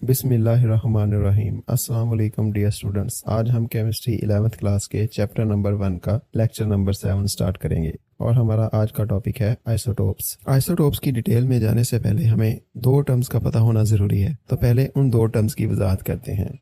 बिस्मिल्लाहिर्रहमानिर्रहीम। अस्सलाम वालेकुम डियर स्टूडेंट्स। आज हम केमिस्ट्री 11th क्लास के चैप्टर नंबर 1 का लेक्चर नंबर 7 स्टार्ट करेंगे और हमारा आज का टॉपिक है आइसोटोप्स। आइसोटोप्स की डिटेल में जाने से पहले हमें दो टर्म्स का पता होना ज़रूरी है, तो पहले उन दो टर्म्स की वजाहत करते हैं।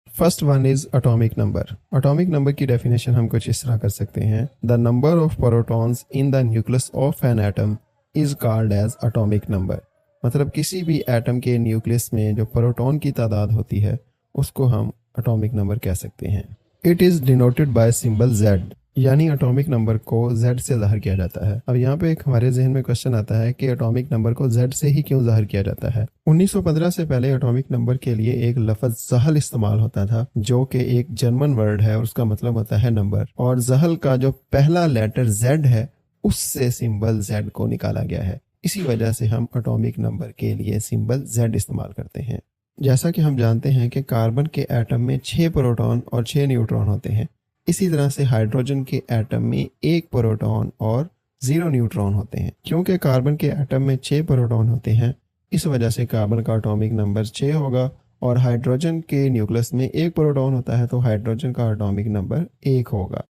First one is atomic number. Atomic number की डेफिनेशन हम कुछ इस तरह कर सकते हैं: the number of protons in the nucleus of an atom is called as atomic number. मतलब किसी भी एटम के न्यूक्लियस में जो प्रोटॉन की तादाद होती है उसको हम एटॉमिक नंबर कह सकते हैं। It is denoted by symbol Z, यानी एटॉमिक नंबर को Z से ज़ाहिर किया जाता है। अब यहाँ पे एक हमारे जहन में क्वेश्चन आता है कि एटॉमिक नंबर को Z से ही क्यों ज़ाहिर किया जाता है। 1915 से पहले एटॉमिक नंबर के लिए एक लफ्ज़ ज़हल इस्तेमाल होता था, जो कि एक जर्मन वर्ड है और उसका मतलब होता है नंबर, और ज़हल का जो पहला लेटर Z है उससे सिंबल Z को निकाला गया है। इसी वजह से हम एटॉमिक नंबर के लिए सिंबल Z इस्तेमाल करते हैं। जैसा कि हम जानते हैं कि कार्बन के एटम में 6 प्रोटॉन और 6 न्यूट्रॉन होते हैं, इसी तरह से हाइड्रोजन के एटम में 1 प्रोटॉन और 0 न्यूट्रॉन होते हैं। क्योंकि कार्बन के एटम में 6 प्रोटॉन होते हैं, इस वजह से कार्बन का एटॉमिक नंबर 6 होगा, और हाइड्रोजन के न्यूक्लियस में 1 प्रोटॉन होता है तो हाइड्रोजन का एटॉमिक नंबर 1 होगा।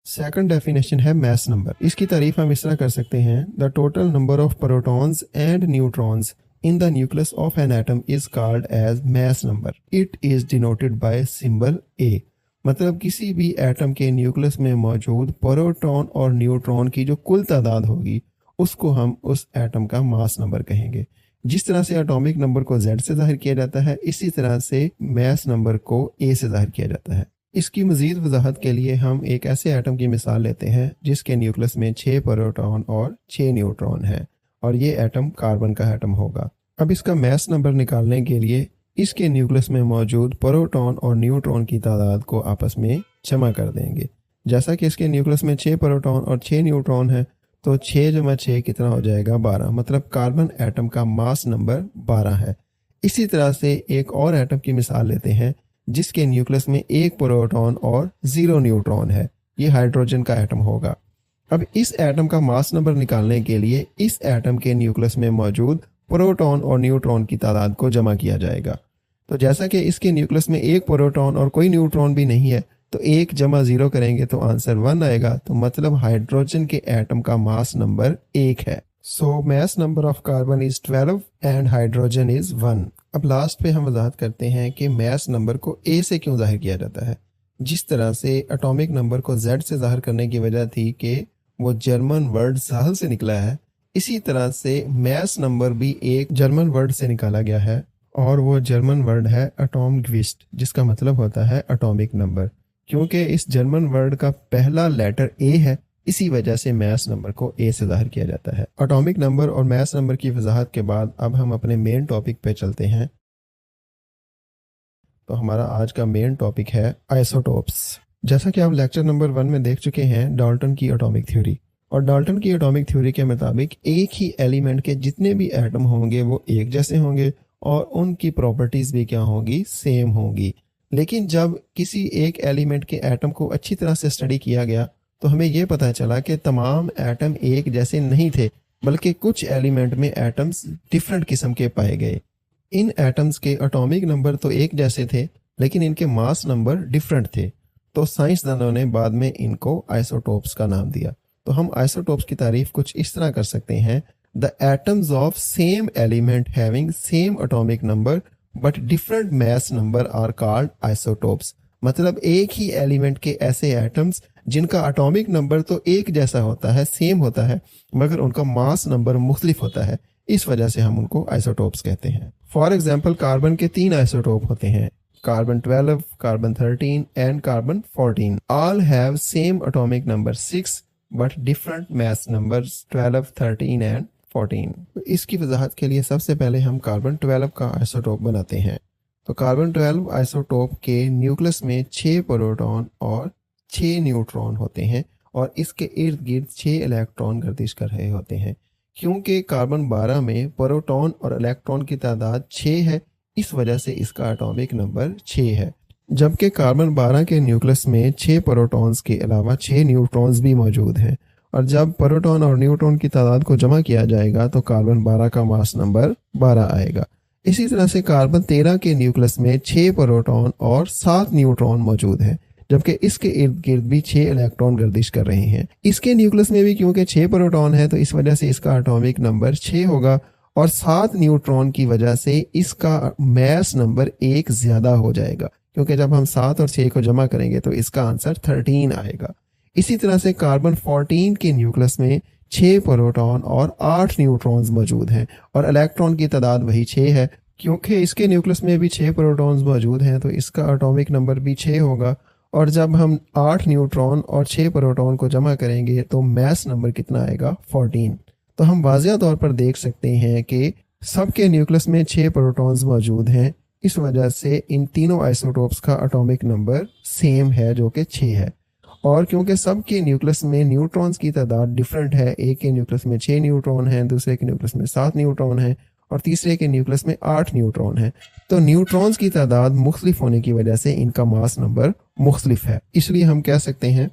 सेकंड डेफिनेशन है मैस नंबर। इसकी तारीफ हम इस तरह कर सकते हैं: the total number of protons and neutrons in the nucleus of an atom is called as mass number. It is denoted by symbol A। मतलब किसी भी एटम के न्यूक्लियस में मौजूद प्रोटॉन और न्यूट्रॉन की जो कुल तादाद होगी उसको हम उस एटम का मास नंबर कहेंगे। जिस तरह से एटॉमिक नंबर को Z से जाहिर किया जाता है, इसी तरह से मैस नंबर को A से जाहिर किया जाता है। इसकी मज़ीद वजाहत के लिए हम एक ऐसे एटम की मिसाल लेते हैं जिसके न्यूक्लियस में 6 प्रोटॉन और 6 न्यूट्रॉन है, और ये एटम कार्बन का एटम होगा। अब इसका मैस नंबर निकालने के लिए इसके न्यूक्लियस में मौजूद प्रोटॉन और न्यूट्रॉन की तादाद को आपस में जमा कर देंगे। जैसा कि इसके न्यूक्लियस में 6 प्रोटॉन और 6 न्यूट्रॉन है, तो 6 × 6 कितना हो जाएगा? 12। मतलब कार्बन एटम का मास नंबर 12 है। इसी तरह से एक और एटम की मिसाल लेते हैं जिसके न्यूक्लियस में 1 प्रोटॉन और 0 न्यूट्रॉन है। ये हाइड्रोजन का एटम होगा। अब इस एटम का मास नंबर निकालने के लिए इस एटम के न्यूक्लियस में मौजूद प्रोटॉन और न्यूट्रॉन की तादाद को जमा किया जाएगा। तो जैसा कि इसके न्यूक्लियस में 1 प्रोटॉन और कोई न्यूट्रॉन भी नहीं है, तो 1 × 0 करेंगे तो आंसर 1 आएगा। तो मतलब हाइड्रोजन के एटम का मास नंबर 1 है। So mass number of carbon is 12 and hydrogen is 1। अब लास्ट पे हम वजाहत करते हैं कि मैस नंबर को A से क्यों जाहिर किया जाता है। जिस तरह से एटॉमिक नंबर को Z से जाहिर करने की वजह थी कि वो जर्मन वर्ड ज़हल से निकला है, इसी तरह से मैस नंबर भी एक जर्मन वर्ड से निकाला गया है, और वो जर्मन वर्ड है एटॉमगविस्ट, जिसका मतलब होता है एटॉमिक नंबर। क्योंकि इस जर्मन वर्ड का पहला लेटर A है, इसी वजह से मैस नंबर को A से जाहिर किया जाता है। एटॉमिक नंबर और मैस नंबर की वजाहत के बाद अब हम अपने मेन टॉपिक पे चलते हैं। तो हमारा आज का मेन टॉपिक है आइसोटोप्स। जैसा कि आप लेक्चर नंबर 1 में देख चुके हैं डाल्टन की एटॉमिक थ्योरी, और डाल्टन की एटॉमिक थ्योरी के मुताबिक एक ही एलिमेंट के जितने भी एटम होंगे वो एक जैसे होंगे और उनकी प्रॉपर्टीज भी क्या होंगी? सेम होंगी। लेकिन जब किसी एक एलिमेंट के एटम को अच्छी तरह से स्टडी किया गया तो हमें यह पता चला कि तमाम एटम एक जैसे नहीं थे, बल्कि कुछ एलिमेंट में एटम्स डिफरेंट किस्म के पाए गए। इन एटम्स के एटॉमिक नंबर तो एक जैसे थे, लेकिन इनके मास नंबर डिफरेंट थे। तो साइंसदानों ने बाद में इनको आइसोटोप्स का नाम दिया। तो हम आइसोटोप्स की तारीफ कुछ इस तरह कर सकते हैं: the atoms of same element having same atomic number but different mass number are called isotopes. मतलब एक ही एलिमेंट के ऐसे एटम्स जिनका एटॉमिक नंबर तो एक जैसा होता है, सेम होता है, मगर उनका मास नंबर मुख्तलिफ होता है, इस वजह से हम उनको आइसोटोप्स कहते हैं। फॉर एग्जाम्पल, कार्बन के 3 आइसोटोप होते हैं: carbon 12, carbon 13 and carbon 14। All have same atomic number 6 but different mass numbers 12, 13 and 14। तो इसकी वजाहत के लिए सबसे पहले हम कार्बन 12 का आइसोटोप बनाते हैं। तो कार्बन 12 आइसोटोप के न्यूक्लियस में 6 प्रोटॉन और 6 न्यूट्रॉन होते हैं, और इसके इर्द गिर्द 6 इलेक्ट्रॉन गर्दिश कर रहे होते हैं। क्योंकि कार्बन 12 में प्रोटॉन और इलेक्ट्रॉन की तादाद 6 है, इस वजह से इसका एटॉमिक नंबर 6 है। जबकि कार्बन 12 के न्यूक्लियस में 6 प्रोटॉन्स के अलावा 6 न्यूट्रॉन्स भी मौजूद हैं, और जब प्रोटॉन और न्यूट्रॉन की तादाद को जमा किया जाएगा तो कार्बन 12 का मास नंबर 12 आएगा। इसी तरह से कार्बन 13 के न्यूक्लियस में 6 प्रोटॉन और 7 न्यूट्रॉन मौजूद हैं, जबकि इसके इर्द गिर्द भी 6 इलेक्ट्रॉन गर्दिश कर रहे हैं। इसके न्यूक्लियस में भी क्योंकि 6 प्रोटॉन है तो इस वजह से इसका एटॉमिक नंबर 6 होगा और 7 न्यूट्रॉन की वजह से इसका मास नंबर 1 ज्यादा हो जाएगा, क्योंकि जब हम 7 और 6 को जमा करेंगे तो इसका आंसर 13 आएगा। इसी तरह से कार्बन 14 के न्यूक्लियस में 6 प्रोटॉन और 8 न्यूट्रॉन्स मौजूद हैं और इलेक्ट्रॉन की तादाद वही 6 है। क्योंकि इसके न्यूक्लियस में भी 6 प्रोटॉन्स मौजूद हैं तो इसका एटॉमिक नंबर भी 6 होगा और जब हम 8 न्यूट्रॉन और 6 प्रोटॉन को जमा करेंगे तो मास नंबर कितना आएगा 14। तो हम वाज़िया तौर पर देख सकते हैं कि सबके न्यूक्लियस में 6 प्रोटॉन्स मौजूद हैं, इस वजह से इन तीनों आइसोटोप्स का एटॉमिक नंबर सेम है जो कि 6 है। और क्योंकि सबके न्यूक्लियस में न्यूट्रॉन्स की तादाद डिफरेंट है, एक के न्यूक्लियस में 6 न्यूट्रॉन हैं, दूसरे के न्यूक्लियस में 7 न्यूट्रॉन हैं और तीसरे के न्यूक्लियस में 8 न्यूट्रॉन हैं, तो न्यूट्रॉन्स की तादाद मुख्तलिफ होने की वजह से इनका मास नंबर मुख्तलिफ है। इसलिए हम कह सकते हैं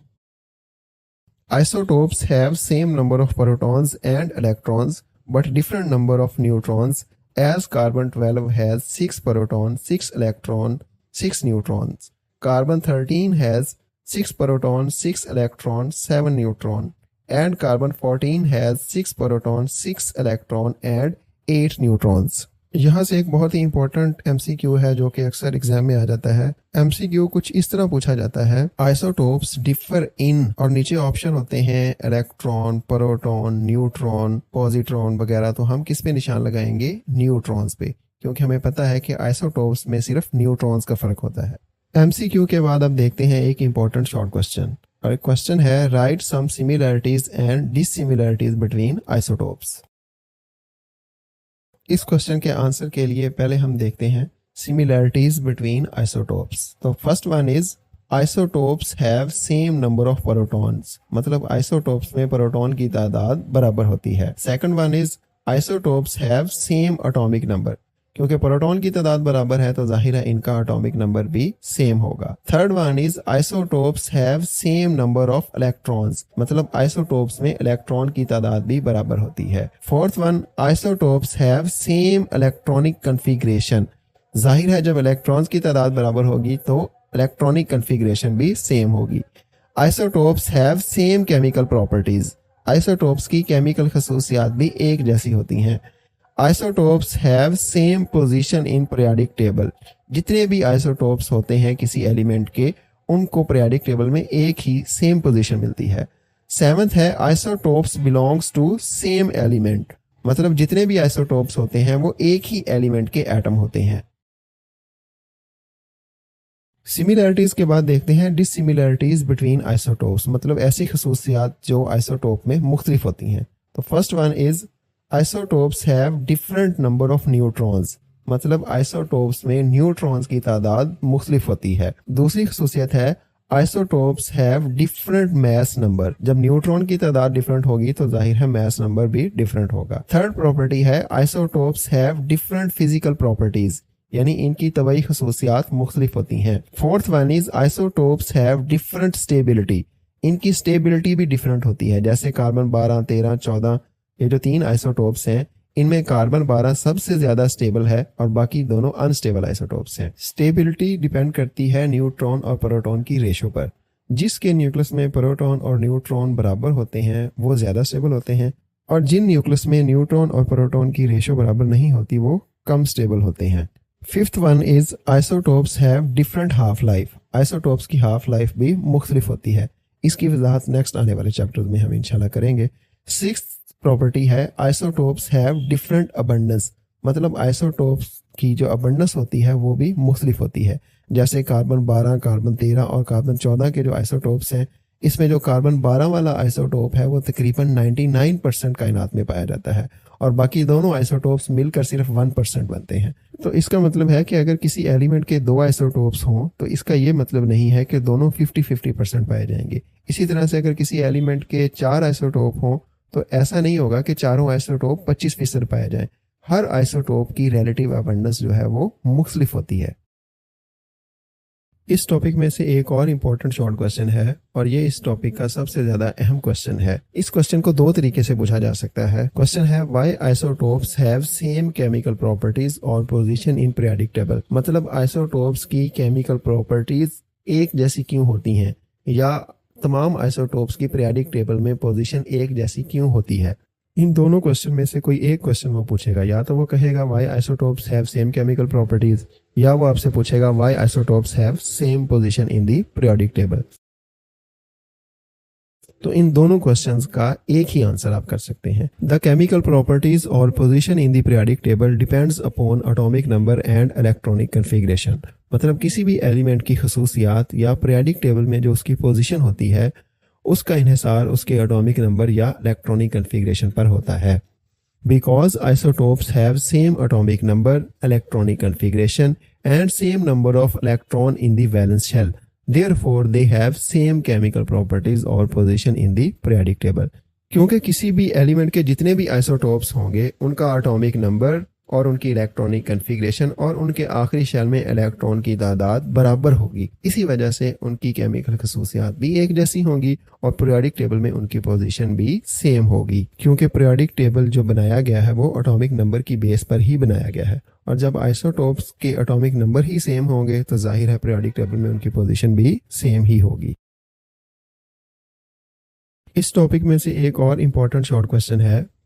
isotopes have same number of protons and electrons but different number of neutrons, as carbon 12 has 6 proton, 6 electron, 6 neutrons. Carbon 13 has 6 proton, 6 electron, 7 neutron, and carbon 14 has 6 proton, 6 electron and 8 neutrons. यहाँ से एक बहुत ही important MCQ है जो कि अक्सर exam में आ जाता है। एमसीक्यू कुछ इस तरह पूछा जाता है, आइसोटोप्स डिफर इन, और नीचे ऑप्शन होते हैं इलेक्ट्रॉन, प्रोटॉन, न्यूट्रॉन, पॉजिट्रॉन वगैरह। तो हम किस पे निशान लगाएंगे? न्यूट्रॉन्स पे, क्योंकि हमें पता है कि आइसोटोप्स में सिर्फ न्यूट्रॉन्स का फर्क होता है। एमसीक्यू के बाद अब देखते हैं एक इंपॉर्टेंट शॉर्ट क्वेश्चन, और एक क्वेश्चन है write some similarities and dissimilarities between isotopes. इस क्वेश्चन के आंसर के लिए पहले हम देखते हैं सिमिलरिटीज बिटवीन आइसोटोप्स। तो first one is isotopes have same number of protons, मतलब आइसोटोप्स में प्रोटॉन की तादाद बराबर होती है। Second one is isotopes have same atomic number, क्योंकि प्रोटॉन की तादाद बराबर है तो जाहिर है इनका एटॉमिक नंबर भी सेम होगा। Third one is isotopes have same number of electrons, मतलब आइसोटोप्स में इलेक्ट्रॉन की तादाद भी बराबर होती है। Fourth one, isotopes have same electronic configuration, जाहिर है जब इलेक्ट्रॉन्स की तादाद बराबर होगी तो इलेक्ट्रॉनिक कन्फिग्रेशन भी सेम होगी। Isotopes have same chemical properties, isotopes की केमिकल खसूसियात भी एक जैसी होती हैं। Isotopes have same position in periodic table, जितने भी आइसोटोप्स होते हैं किसी एलिमेंट के उनको पीरियोडिक टेबल में एक ही सेम पोजीशन मिलती है। सेवंथ है isotopes belongs to same element, मतलब जितने भी आइसोटोप्स होते हैं वो एक ही एलिमेंट के एटम होते हैं। सिमिलरिटीज के बाद देखते हैं डिससिमिलरिटीज बिटवीन आइसोटोप्स, मतलब ऐसी खसूसियात जो आइसोटोप में मुख्तलिफ होती हैं। तो first one is isotopes have different number of neutrons, मतलब आइसोटोप्स में न्यूट्रॉन्स की तादाद मुख्तलिफ होती है। दूसरी खसूसियत है isotopes have different mass number, जब न्यूट्रॉन की तादाद डिफरेंट होगी तो जाहिर है मास नंबर भी डिफरेंट होगा। थर्ड प्रॉपर्टी है isotopes have different physical properties, यानी इनकी तबाई खसूसियात मुख्तलिफ होती हैं। Fourth one is isotopes have different stability, इनकी स्टेबिलिटी भी डिफरेंट होती है। जैसे कार्बन 12, 13, 14 ये जो 3 आइसोटोप्स हैं इनमें कार्बन 12 सबसे ज्यादा स्टेबल है और बाकी दोनों अनस्टेबल आइसोटोप्स हैं। स्टेबिलिटी डिपेंड करती है न्यूट्रॉन और प्रोटॉन की रेशो पर। जिसके न्यूक्लियस में प्रोटॉन और न्यूट्रॉन बराबर होते हैं वो ज्यादा स्टेबल होते हैं, और जिन न्यूक्लियस में न्यूट्रॉन और प्रोटॉन की रेशो बराबर नहीं होती वो कम स्टेबल होते हैं। Fifth one is isotopes have different half life, isotopes की हाफ लाइफ भी मुख्तलिफ होती है। इसकी वजाहत नेक्स्ट आने वाले चैप्टर में हम इंशाल्लाह करेंगे। सिक्स्थ प्रॉपर्टी है आइसोटोप्स हैव डिफरेंट अबंडेंस, मतलब आइसोटोप्स की जो अबंडेंस होती है वो भी मुख्तलिफ होती है। जैसे कार्बन 12, कार्बन 13 और कार्बन 14 के जो आइसोटोप्स हैं इसमें जो कार्बन 12 वाला आइसोटोप है वो तकरीबन 99% कायनात में पाया जाता है और बाकी दोनों आइसोटोप्स मिलकर सिर्फ 1% बनते हैं। तो इसका मतलब है कि अगर किसी एलिमेंट के 2 आइसोटोप्स हों तो इसका ये मतलब नहीं है कि दोनों 50-50% पाए जाएंगे। इसी तरह से अगर किसी एलिमेंट के 4 आइसोटोप हों तो ऐसा नहीं होगा कि चारों आइसोटोप 25% पाए जाएं। हर आइसोटोप की रिलेटिव अबंडेंस जो है वो मुख्तलिफ होती है। इस टॉपिक में से एक और इम्पोर्टेंट शॉर्ट क्वेश्चन है और ये इस टॉपिक का सबसे ज्यादा अहम क्वेश्चन है। इस क्वेश्चन को दो तरीके से पूछा जा सकता है। क्वेश्चन है why isotopes have same chemical properties और पोजीशन इन पीरियोडिक टेबल, मतलब आइसोटोप्स की केमिकल प्रॉपर्टीज एक जैसी क्यों होती हैं, या तमाम आइसोटोप्स की पीरियोडिक टेबल में पोजीशन एक जैसी क्यों होती है। इन दोनों क्वेश्चन में से कोई एक क्वेश्चन वो पूछेगा, या तो वो कहेगा why isotopes have same chemical properties, या वो आपसे पूछेगा why isotopes have same position in the periodic table. तो इन दोनों क्वेश्चंस का एक ही आंसर आप कर सकते हैं। द केमिकल प्रॉपर्टीज और position in the periodic table depends upon atomic number and electronic configuration, मतलब किसी भी एलिमेंट की खसूसियात या पीरियोडिक टेबल में जो उसकी पोजीशन होती है उसका इन्हिसार उसके एटॉमिक नंबर या इलेक्ट्रॉनिक कॉन्फ़िगरेशन पर होता है। Because isotopes have same atomic number, electronic configuration and same number of electron in the valence shell, therefore they have same chemical properties और position in the periodic table. क्योंकि किसी भी element के जितने भी आइसोटोप्स होंगे उनका एटॉमिक नंबर और उनकी इलेक्ट्रॉनिक कॉन्फ़िगरेशन और उनके आखिरी शेल में इलेक्ट्रॉन की तादाद बराबर होगी। इसी वजह से उनकी केमिकल खसूसियात भी एक जैसी होंगी और पीरियोडिक टेबल में उनकी पोजीशन भी सेम होगी, क्योंकि पीरियोडिक टेबल जो बनाया गया है वो एटॉमिक नंबर की बेस पर ही बनाया गया है। और जब आइसोटोप्स के एटॉमिक नंबर ही सेम होंगे तो जाहिर है पीरियोडिक टेबल में उनकी पोजीशन भी सेम ही होगी। इस टॉपिक में से एक और इम्पोर्टेंट शॉर्ट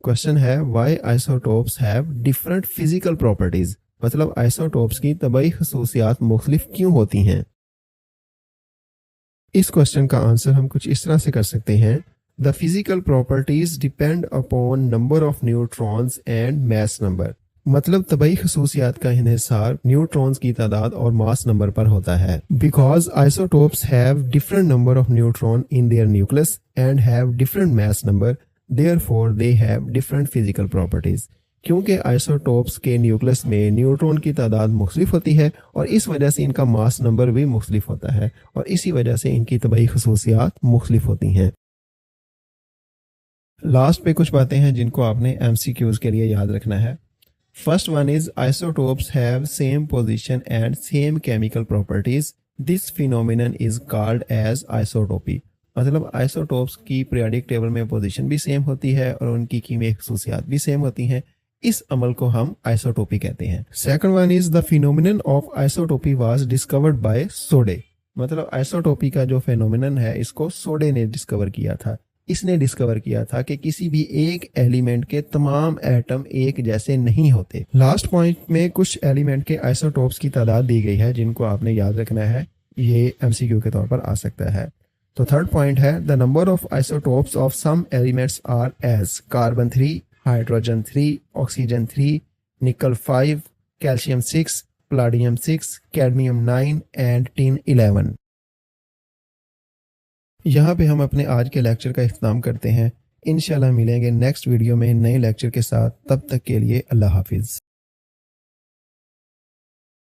क्वेश्चन है why isotopes have different physical properties, मतलब आइसोटोप्स की तबाई खसूसियात मुख्तलिफ क्यों होती हैं। इस क्वेश्चन का आंसर हम कुछ इस तरह से कर सकते हैं। The physical properties depend upon number of neutrons and mass number, मतलब तबाई खसूसियात का इन्हिसार न्यूट्रॉन्स की तादाद और मास नंबर पर होता है। Because isotopes have different number of neutron in their nucleus and have different mass number, therefore they have different physical properties, क्योंकि isotopes के न्यूक्लियस में न्यूट्रॉन की तादाद मुख्तलिफ होती है और इस वजह से इनका मास नंबर भी मुख्तलिफ होता है और इसी वजह से इनकी तबाई खसूसियात मुख्तलिफ होती हैं। लास्ट पे कुछ बातें हैं जिनको आपने MCQs के लिए याद रखना है। First one is isotopes have same position and same chemical properties. This phenomenon is called as isotopy. मतलब आइसोटोप्स की पीरियोडिक टेबल में पोजीशन भी सेम होती है और उनकी कीमियाई खसूसियात भी सेम होती हैं। इस अमल को हम आइसोटोपी कहते हैं। Second one is the phenomenon of isotopy was discovered by Soddy, मतलब आइसोटोपी का जो फेनोमिनन है इसको सोडे ने डिस्कवर किया था। इसने डिस्कवर किया था कि किसी भी एक एलिमेंट के तमाम एटम एक जैसे नहीं होते। लास्ट पॉइंट में कुछ एलिमेंट के आइसोटोप्स की तादाद दी गई है जिनको आपने याद रखना है, ये MCQ के तौर पर आ सकता है। तो थर्ड पॉइंट है the number of isotopes of some elements are as carbon 3, hydrogen 3, oxygen 3, nickel 5, calcium 6, platinum 6, cadmium 9 and tin 11। यहाँ पे हम अपने आज के लेक्चर का इख्तिताम करते हैं। इंशाल्लाह मिलेंगे नेक्स्ट वीडियो में नए लेक्चर के साथ, तब तक के लिए अल्लाह हाफिज़।